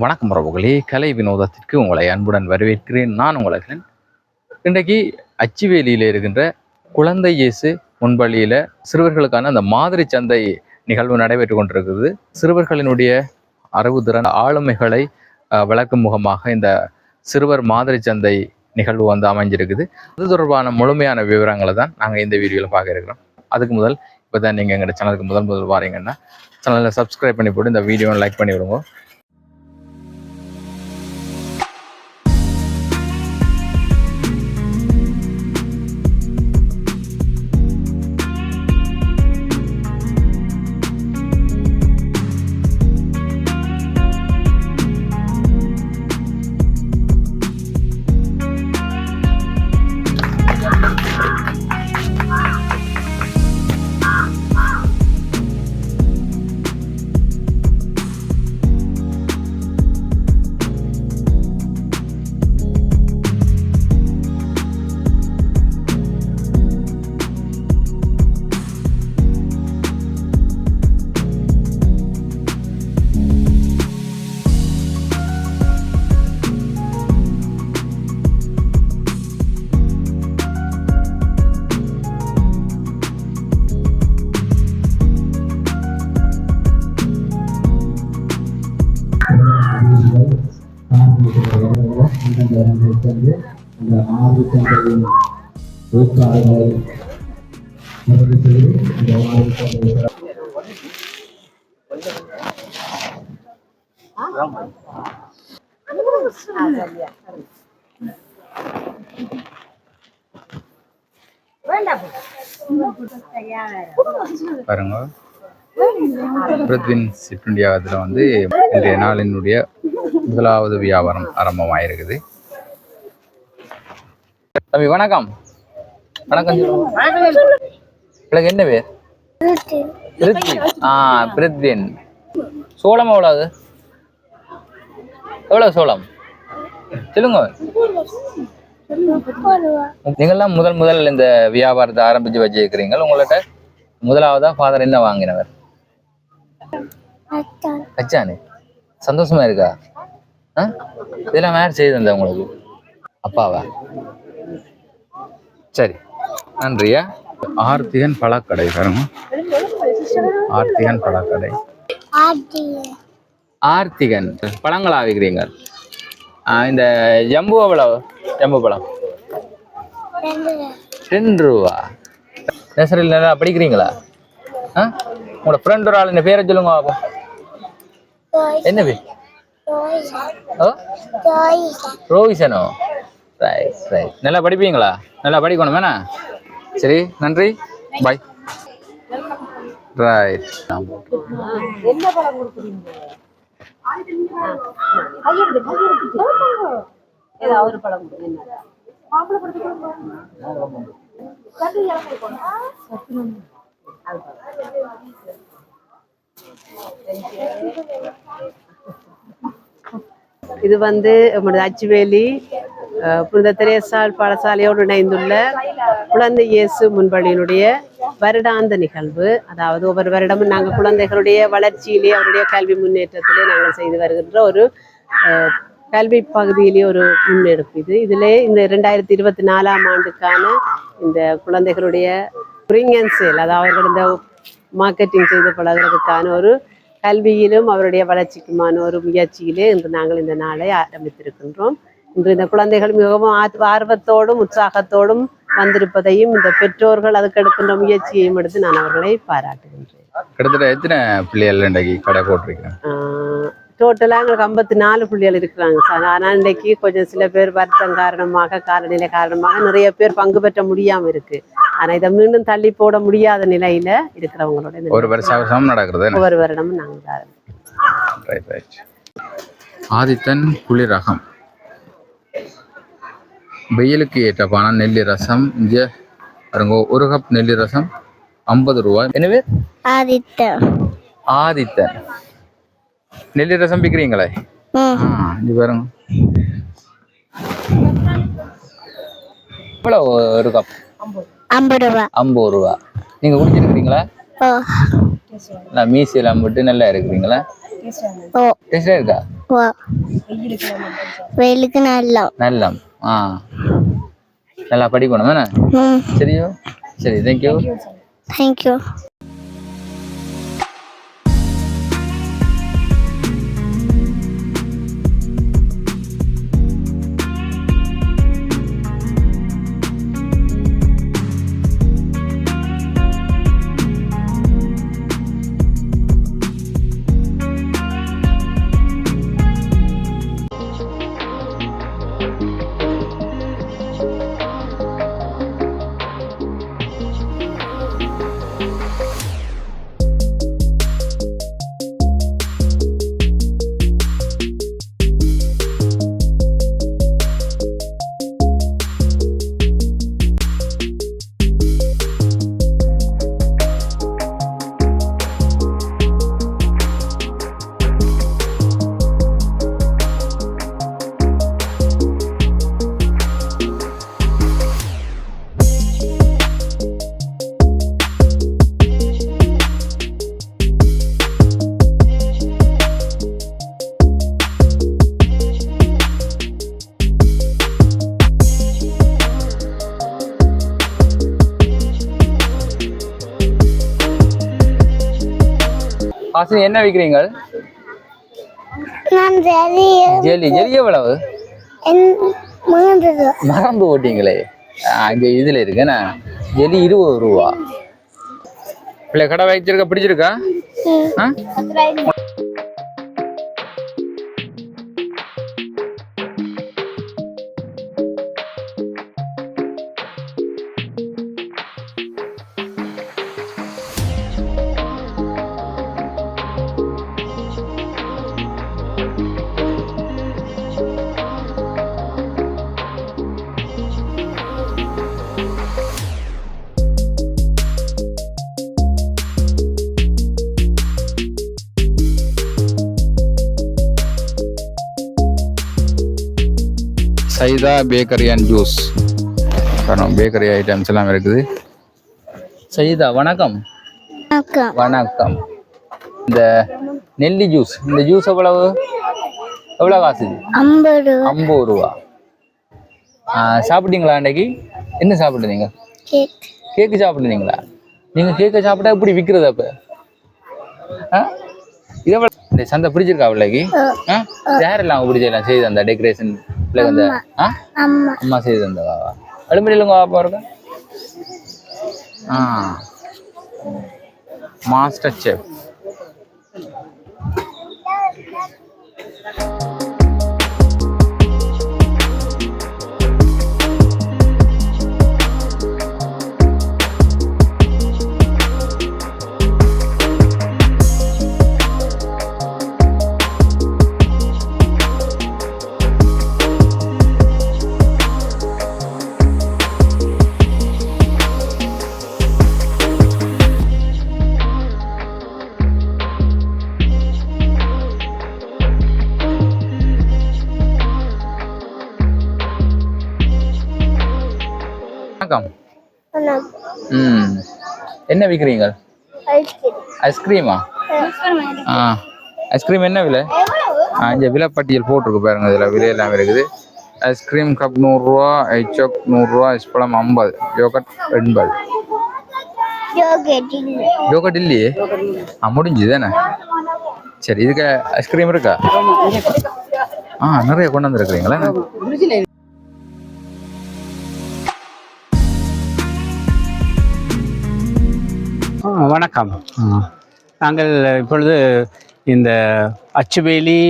வணக்கம் உறவுகளே, கலை வினோதத்திற்கு உங்களை அன்புடன் வரவேற்கிறேன். நான் உங்கள் இன்றைக்கு அச்சுவேலியில் இருக்கின்ற குழந்தை இயேசு முன்பள்ளியில் சிறுவர்களுக்கான அந்த மாதிரி சந்தை நிகழ்வு நடைபெற்று கொண்டிருக்குது. சிறுவர்களினுடைய அறிவுத்திறன் ஆளுமைகளை வளர்க்கும் முகமாக இந்த சிறுவர் மாதிரி சந்தை நிகழ்வு அமைஞ்சிருக்குது. அது தொடர்பான முழுமையான விவரங்களை தான் நாங்கள் இந்த வீடியோவில் பார்க்க இருக்கிறோம். அதுக்கு முதல் இப்போ தான் நீங்கள் எங்கள் சேனலுக்கு முதல் வாரீங்கன்னா சேனலில் சப்ஸ்கிரைப் பண்ணி போட்டு இந்த வீடியோவை லைக் பண்ணி விடுங்க. அந்த ஆறு சந்தையின் ஏற்பாடுகளை நிறைவு செய்து இந்த ஆறு சந்தை பாருங்க. பிரித்வின் சிற்றுண்டியாகத்தில் இன்றைய நாளினுடைய முதலாவது வியாபாரம் ஆரம்பமாயிருக்குது. தம்பி வணக்கம். வணக்கம். உங்களுக்கு என்ன பேர்? பிரித்வின். சோளம் எவ்வளவு? எவ்வளவு சோளம் சொல்லுங்க. நீங்கள்லாம் முதல் இந்த வியாபாரத்தை ஆரம்பிச்சு வச்சிருக்கிறீங்க. உங்கள்கிட்ட முதலாவதா ஃபாதர் என்ன வாங்கினவர்? கச்சானு. சந்தோஷமா இருக்கா? இதெல்லாம் யார் செய்து தந்தா உங்களுக்கு? அப்பாவா? சரி, நன்றியா. ஆர்த்திகன் பழக்கடை பாருங்க. ஆர்த்திகன் பழக்கடை. ஆர்த்திகன் பழங்களா விற்கிறீங்க? இந்த ஜம்பு எவ்வளவு? ஜம்பு பழம் 2 ரூபா. நர்சரியில் நல்லா படிக்கிறீங்களா? உங்களோட ஃப்ரெண்ட் ஒரு ஆள் இந்த பேரை சொல்லுங்க பாப்போம். என்ன பேர்? ரோஹிசனோ. Right right. நல்லா படிப்பீங்களா? நல்லா படிக்கணும் வேணா. சரி, நன்றி, பாய். ரைட். என்ன பழம் கொடுக்குறீங்க? ஒரு பழம் இது அச்சுவேலி புனித தெரேசாள் பாடசாலையோடு இணைந்துள்ள குழந்தை இயேசு முன்பள்ளியினுடைய வருடாந்த நிகழ்வு. அதாவது ஒவ்வொரு வருடமும் நாங்கள் குழந்தைகளுடைய வளர்ச்சியிலே அவருடைய கல்வி முன்னேற்றத்திலே நாங்கள் செய்து வருகின்ற ஒரு கல்வி பகுதியிலே ஒரு முன்னெடுப்பு இது. இதிலே இந்த 2024ஆம் ஆண்டுக்கான இந்த குழந்தைகளுடைய பிரிங் அண்ட் சேல், அதாவது அவர்கள் இந்த மார்க்கெட்டிங் செய்து பழகிறதுக்கான ஒரு கல்வியிலும் அவருடைய வளர்ச்சிக்குமான ஒரு முயற்சியிலே இன்று நாங்கள் இந்த நாளை ஆரம்பித்திருக்கின்றோம். இன்று இந்த குழந்தைகள் மிகவும் ஆர்வத்தோடும் உற்சாகத்தோடும் வந்திருப்பதையும் இந்த பெற்றோர்கள் அதுக்கு எடுக்கின்ற முயற்சியையும் எடுத்து நான் அவர்களை பாராட்டுகின்றேன். கிட்டத்தட்ட எத்தனை பிள்ளைகள் இன்றைக்கு கடை போட்டிருக்கேன்? டோட்டலாக எங்களுக்கு 54 பிள்ளைகள் இருக்கிறாங்க சார். ஆனால் இன்றைக்கு கொஞ்சம் சில பேர் வருத்தம் காரணமாக, காலநிலை காரணமாக நிறைய பேர் பங்கு பெற்ற முடியாமல் இருக்கு. ஆனால் இதை மீண்டும் தள்ளி போட முடியாத நிலையில இருக்கிறவங்களோட ஒரு வருஷம் நடக்கிறது. ஒவ்வொரு வருடமும் நாங்கள் ஆதித்தன் குளிரகம் வெயிலுக்கு ஏற்றப்பான நெல்லி ரசம். இங்கே பாருங்க, 1 கப் நெல்லி ரசம் 50 ரூபாய். எனவே ஆதித்தன் நெல்லி ரசம் விற்கிறீங்களே? இது பாருங்க, எவ்வளோ 1 கப்? 50 ரூபா. 50 ரூபா. நீங்க குடிச்சிருக்கிறீங்களா? மீசியெல்லாம் போட்டு நல்லா இருக்கிறீங்களா? டேஸ்டா இருக்கா? வெயிலுக்கு நல்லா நல்லம். நல்லா படிக்கணும் தானே? சரியோ? சரி, தேங்க்யூ. தேங்க்யூ. ஹாசினி, என்ன விற்கிறீங்க? நான் ஜெலி ஜெல்லி. ஜெல்லி எவ்வளவு? மறந்து ஓட்டிங்களே. இங்க இதுல இருக்குண்ணா ஜெல்லி 20 ரூபா. பிள்ளை கடை வைச்சிருக்க பிடிச்சிருக்கா? Saida bakery and juice. காரணம் பேக்கரி ஐட்டம்ஸ் எல்லாம் இருக்குது. சைதா வணக்கம். வணக்கம். இந்த நெல்லி ஜூஸ், இந்த ஜூஸ் எவ்வளவு காசு? 50 ரூபா. சாப்பிட்டீங்களா அன்னைக்கு? என்ன சாப்பிடுறீங்க? கேக்கு சாப்பிடுறீங்களா? நீங்க கேக்கை சாப்பிட்டா எப்படி விற்கிறது? அப்ப இதை இந்த சந்தை பிடிச்சிருக்கா பிள்ளைக்கு? யாரெல்லாம் பிடிச்செல்லாம் செய்து அந்த டெக்கரேஷன் அந்த அம்மா செய்து தந்தவா? அலுமினியலுங்க பாருங்க. Master chef. வணக்கம். என்ன விற்கிறீங்க? ஐஸ்கிரீமா? ஐஸ்கிரீம் என்ன விலை? இங்கே விலை பட்டியல் போட்டிருக்கு பாருங்க. இதில் விலை எல்லாம் இருக்குது. ஐஸ்கிரீம் கப் 100 ரூபா, ஐச்சோக் 100 ரூபா, ஐஸ்பழம் 50, யோகட் 80. யோகட் இல்லையே? முடிஞ்சுது தானே? சரி, இதுக்கு ஐஸ்கிரீம் இருக்கா? நிறைய கொண்டு வந்துருக்குறீங்களா? வணக்கம். நாங்கள் இப்பொழுது இந்த அச்சுவேலி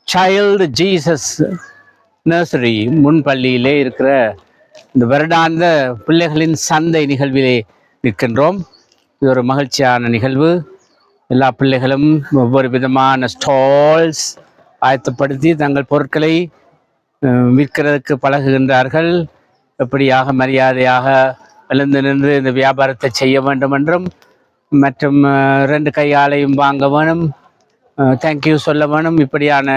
சைல்டு ஜீசஸ் நர்சரி முன்பள்ளியிலே இருக்கிற இந்த வருடாந்த பிள்ளைகளின் சந்தை நிகழ்விலே நிற்கின்றோம். இது ஒரு மகிழ்ச்சியான நிகழ்வு. எல்லா பிள்ளைகளும் ஒவ்வொரு விதமான ஸ்டால்ஸ் ஆயத்தப்படுத்தி தங்கள் பொருட்களை விற்கிறதுக்கு பழகுகின்றார்கள். எப்படியாக மரியாதையாக எழுந்து நின்று இந்த வியாபாரத்தை செய்ய வேண்டும் என்றும், மற்றும் 2 கையாலையும் வாங்க வேணும், தேங்க்யூ சொல்ல வேணும். இப்படியான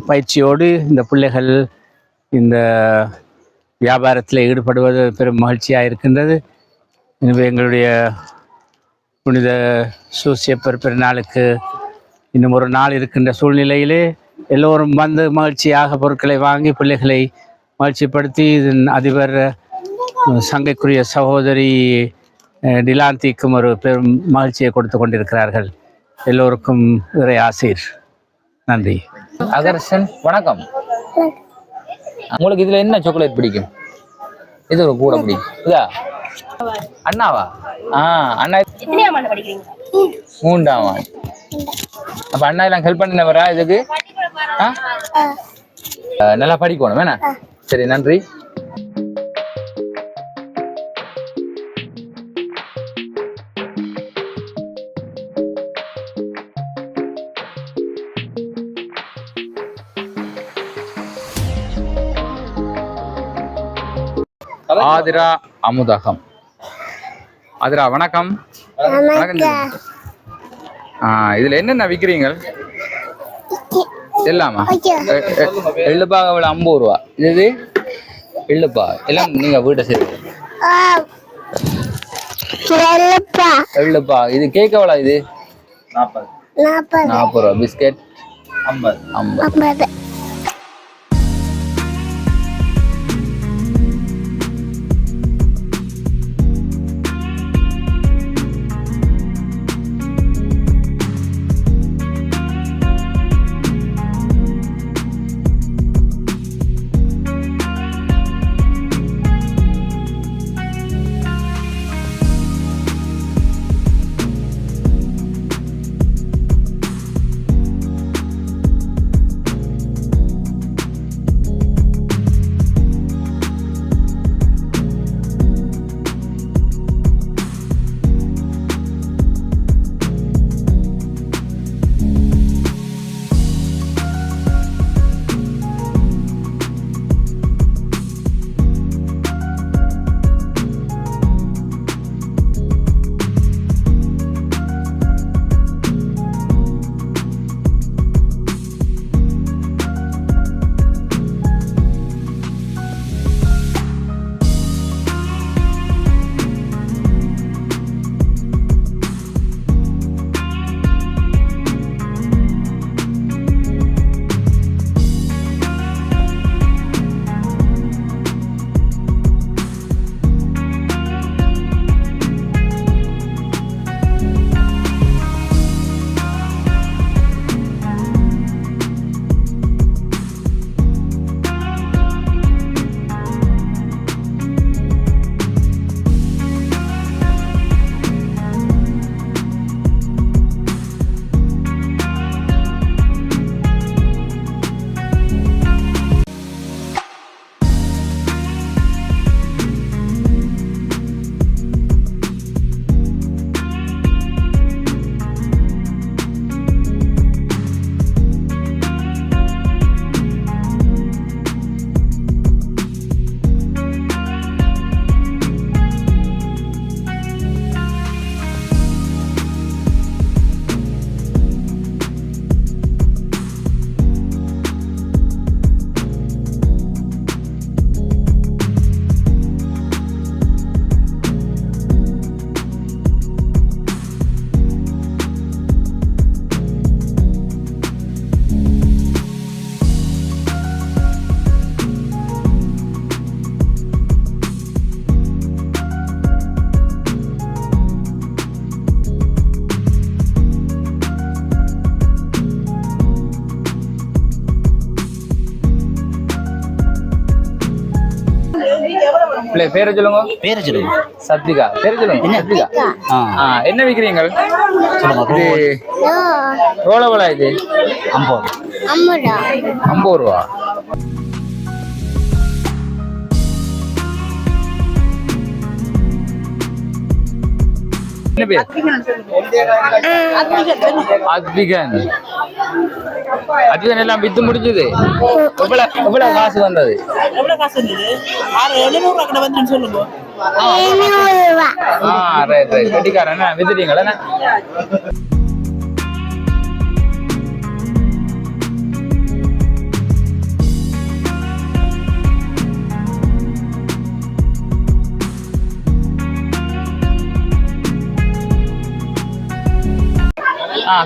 பயிற்சியோடு இந்த பிள்ளைகள் இந்த வியாபாரத்தில் ஈடுபடுவது பெரும் மகிழ்ச்சியாக இருக்கின்றது. எனவே எங்களுடைய புனித சூசியப்பர் பெருநாளுக்கு இன்னும் ஒரு நாள் இருக்கின்ற சூழ்நிலையிலே எல்லோரும் வந்து மகிழ்ச்சியாக பொருட்களை வாங்கி பிள்ளைகளை மகிழ்ச்சிப்படுத்தி இதன் அதிபர் சங்கைக்குரிய சகோதரி டிலாந்திக்கும் ஒரு பெரும் மகிழ்ச்சியை கொடுத்து கொண்டிருக்கிறார்கள். எல்லோருக்கும் இறை ஆசீர். நன்றி. அகர்ஷன் வணக்கம். உங்களுக்கு இதுல என்ன சாக்லேட் பிடிக்கும்? இது ஒரு கூட பிடிக்கும். இதா அண்ணாவா? அண்ணா 3ஆம் ஆண்டு. அப்ப அண்ணா எல்லாம் ஹெல்ப் பண்ணினவரா இதுக்கு? நல்லா படிக்கணும் வேணா. சரி, நன்றி. ஆதிரா அமுதகம். ஆதிரா வணக்கம். வணக்கம். இதுல என்னென்ன விற்கிறீங்க? எல்லாமா? எள்ளுப்பா எவ்வளோ? 50 ரூபா. இது எள்ளுப்பா எல்லாம் நீங்க வீட்டை சரி. எள்ளுப்பா இது கேக் எவ்வளோ? இது 40 ரூபா. பிஸ்கெட் 50. பேரை சொல்லுங்க. பேரை சொல்லுங்க. சத்விகா. பேரை சொல்லுங்க. சத்விகா. என்ன விற்கிறீங்க? இது ரோல் எவ்வளோ? இது 50 ரூபா. என்ன பேர்? அத்விகன். அத்விகன் எல்லாம் வித்து முடிஞ்சது. எவ்வளவு காசு வந்தது? கட்டிக்காரன் வித்துட்டீங்களா?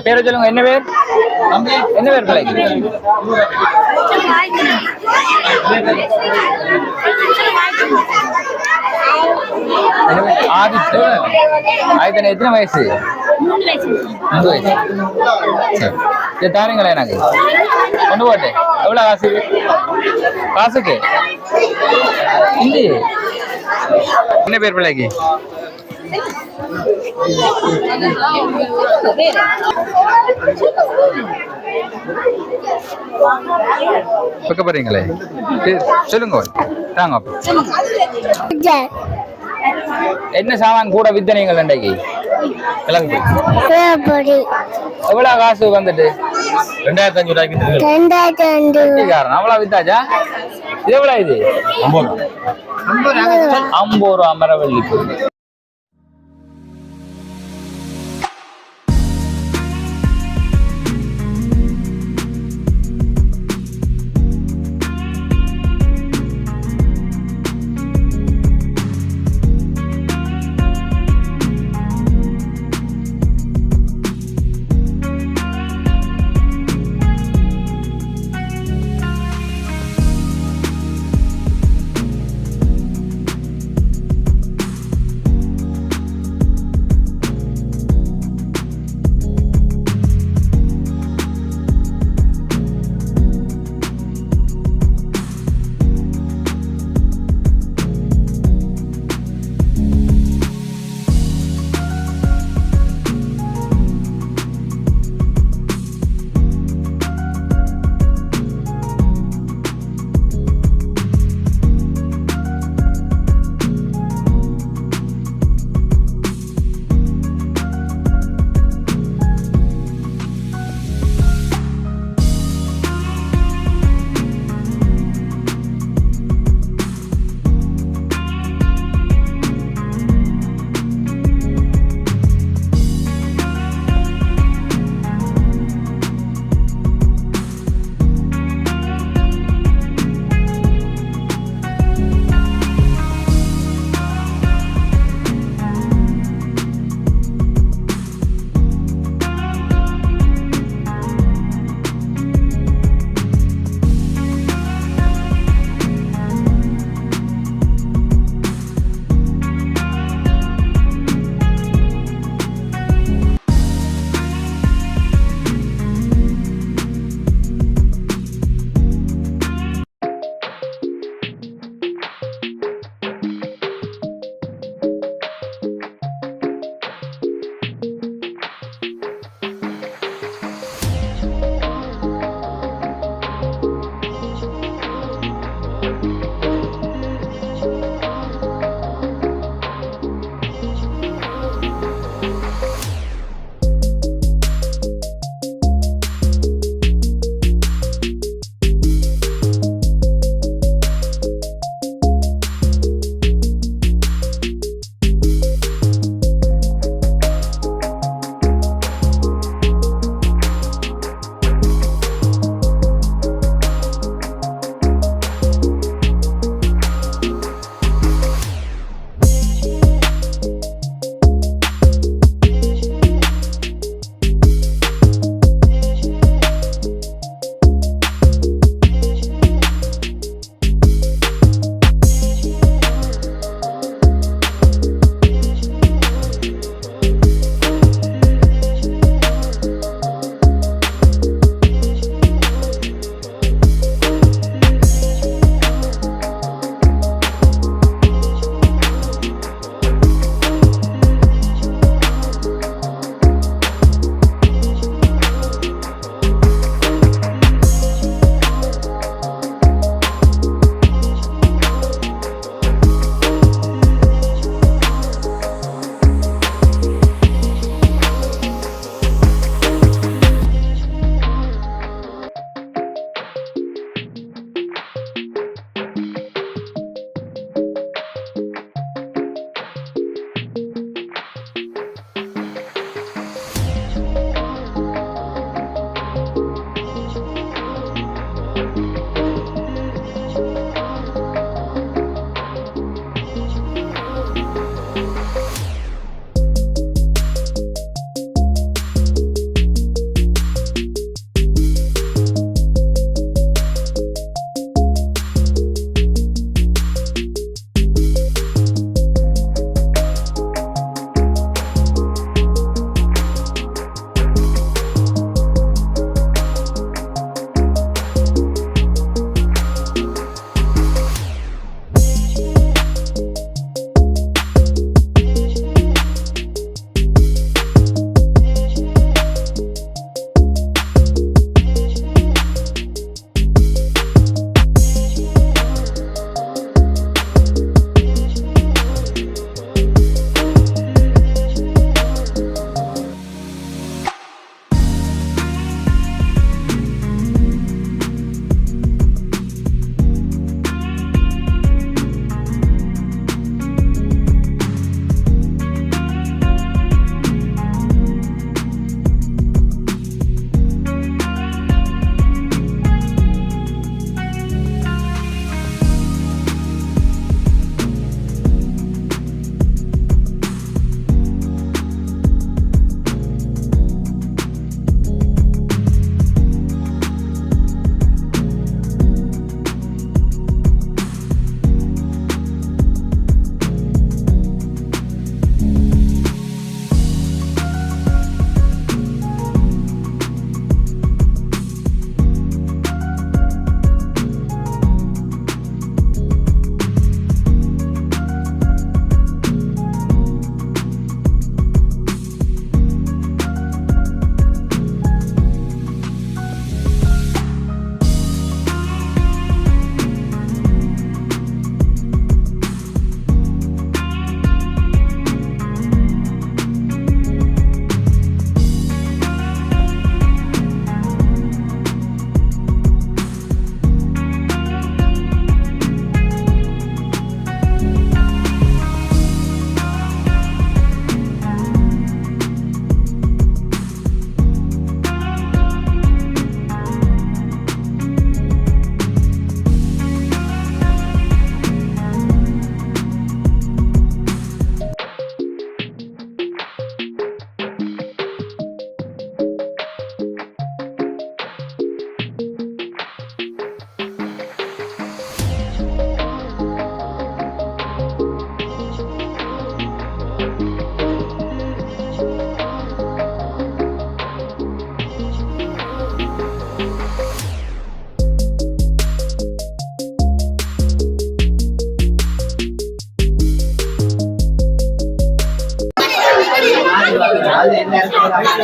பேரை சொல்லுங்க. என்ன பேர்? என்ன பேர் பிள்ளைக்கு? ஆதித்தன். ஆதித்தன் எத்தனை வயசு? 3 வயசு. சரி. இது தாருங்களேன் எனக்கு. கொண்டு போட்டு. எவ்வளோ காசு? காசுக்கு ஹிந்தி. என்ன பேர் பிள்ளைக்கு? பக்க போறீங்களே, சொல்லுங்க. தாங்க. என்ன சாமான் கூட வித்தனீங்கள் இன்றைக்கு? கிழங்கு எவ்வளவு காசு வந்துட்டு? 2500 ரூபாய்க்கு. அவ்வளவு வித்தாச்சா? இது எவ்வளவு? இது 50 ரூபா மரவள்ளி.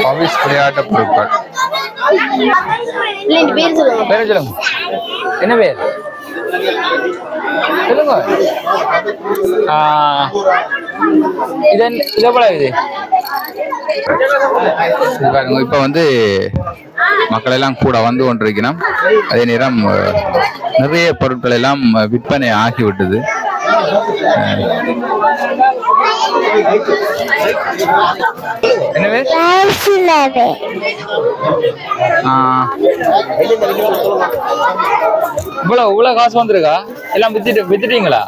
பவிஸ் விளையாட்டு பொருட்கள். பேர் சொல்லுங்க. என்ன பேர் சொல்லுங்க. இது எவ்வளவு இது பாருங்க. இப்ப வந்து மக்கள் எல்லாம் கூட வந்து கொண்டிருக்கணும். அதே நேரம் நிறைய பொருட்கள் எல்லாம் விற்பனை ஆகிவிட்டது. எனவே இவ்வளவு காசு வந்திருக்கா? எல்லாம் வித்துட்டீங்களா?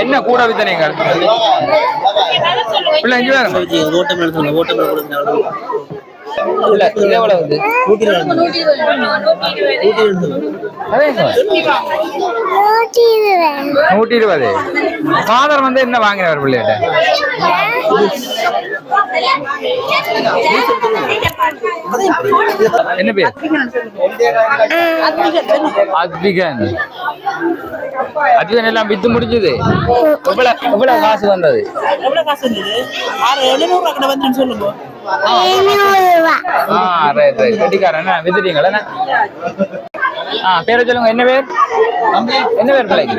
என்ன கூட வித்தனீங்க? எவ்வளவு? 120. ஃபாதர் வந்து என்ன வாங்கினார் பிள்ளைகிட்ட? என்ன பேர்? அத்விகன். அத்விகன் எல்லாம் வித்து முடிஞ்சது. எவ்வளவு காசு வந்தது? கட்டிக்காரன் வித்துட்டீங்களா? பேரை சொல்லுங்க. என்ன பேர்? என்ன பேர் பிள்ளைக்கு?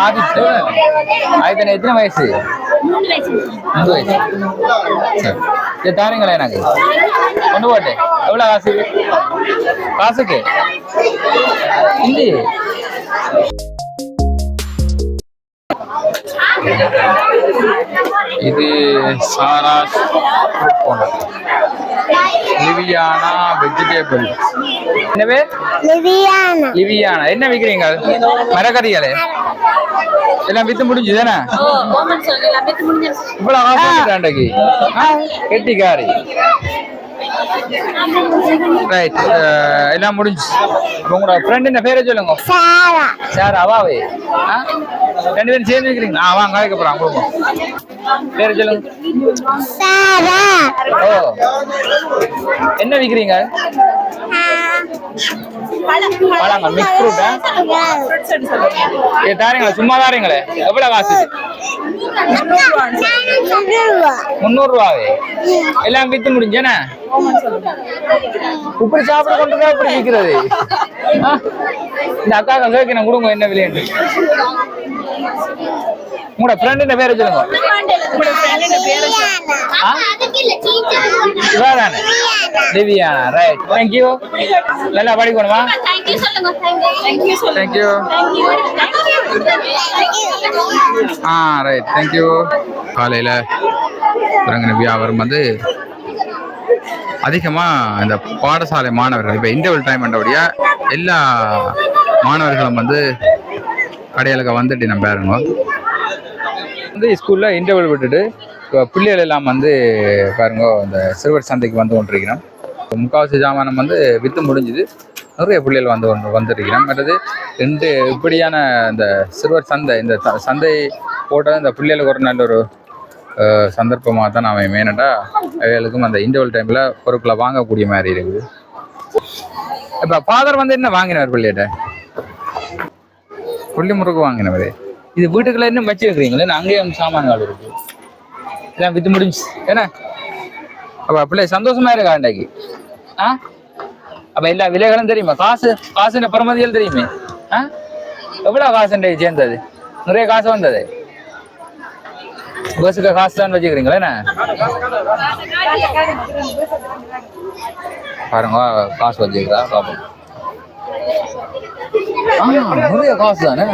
ஆதித்தன் எத்தனை வயசு? 3 வயசு. சரி தாருங்களேன் எனக்கு கொண்டு போட்டு. எவ்வளவு காசு? காசுக்கு இல்லையே. இது சாராஸ் லிவியானா வெஜிடபிள். என்ன பேர்? லிவியானா. என்ன விற்கிறீங்க? மரக்கறிகளே எல்லாம் வித்து முடிஞ்சுதானே? இவ்வளவு காசு கெட்டிக்காரி. ரைட், எல்லாம் முடிஞ்சு. உங்களோட ஃப்ரெண்ட் என்ன பேரை சொல்லுங்க. சார் அவாவே 2 பேரும் சேர்ந்து இருக்கிறீங்களா? வாங்க கேட்கப்போறான். கொடுப்போம். பேரை சொல்லுங்க. ஓ, என்ன விற்கிறீங்க? பழங்க மிக்ஸ் ஃப்ரூட்டா? தாரீங்களா? சும்மா தாரீங்களே. எவ்வளவு காசு? 300 ரூபாவே. எல்லாம் வித்து முடிஞ்சேனா? இப்படி சாப்பிட கொண்டுதான் இப்படி விற்கிறது. இந்த அக்காக்க கேட்கணும் கொடுங்க என்ன விலைன்னு. உங்களோட ஃப்ரெண்ட் பேரை சொல்லுங்க. இவாதானே? திவ்யானா. Right, thank you. நல்லா படிக்கணுமா? தேங்க்யூ. Right, thank you. காலையில வியாபாரம் வந்து அதிகமாக இந்த பாடசாலை மாணவர்கள் இப்போ இன்டர்வல் டைம் என்றபடியா எல்லா மாணவர்களும் வந்து கடைகளுக்கு வந்துட்டு நம்ம பாருங்க வந்து ஸ்கூலில் இன்டர்வல் விட்டுட்டு பிள்ளைகள் எல்லாம் வந்து பாருங்க இந்த சிறுவர் சந்தைக்கு வந்து கொண்டிருக்கிறோம். முக்கால்வாசி ஜாமானம் வந்து விற்று முடிஞ்சுது. நிறைய பிள்ளைகள் வந்துருக்கிறோம். மற்றது இப்படியான இந்த சிறுவர் சந்தை, இந்த சந்தை போட்டால் இந்த பிள்ளைகளுக்கு ஒரு நல்ல ஒரு சந்தர்ப்பமாக தான் நான் மெயினாக அவைகளுக்கும் அந்த இன்டர்வல் டைமில் பொருட்களை வாங்கக்கூடிய மாதிரி இருக்குது. இப்போ ஃபாதர் வந்து என்ன வாங்கினார் பிள்ளைகிட்ட? புள்ளி முறுக்கு வாங்கினவர். இது வீட்டுக்குள்ள இன்னும் வச்சு வைக்கிறீங்களே? அங்கேயும் சாமான்கள் இருக்கு. எல்லாம் வித்து முடிஞ்சு ஏன்னா அப்போ பிள்ளை சந்தோஷமா இருக்கா இன்றைக்கு? அப்போ எல்லா விலைகளும் தெரியுமா? காசுன்ற பரமதிகள் தெரியுமே? எவ்வளோ காசு இன்றைக்கு சேர்ந்தது? நிறைய காசு வந்தது. பஸ்ஸுக்கு காசு தான் வச்சுக்கிறீங்களா? என்ன பாருங்க காசு வச்சுக்கிறா பாப்போம். நிறைய காசு தானே.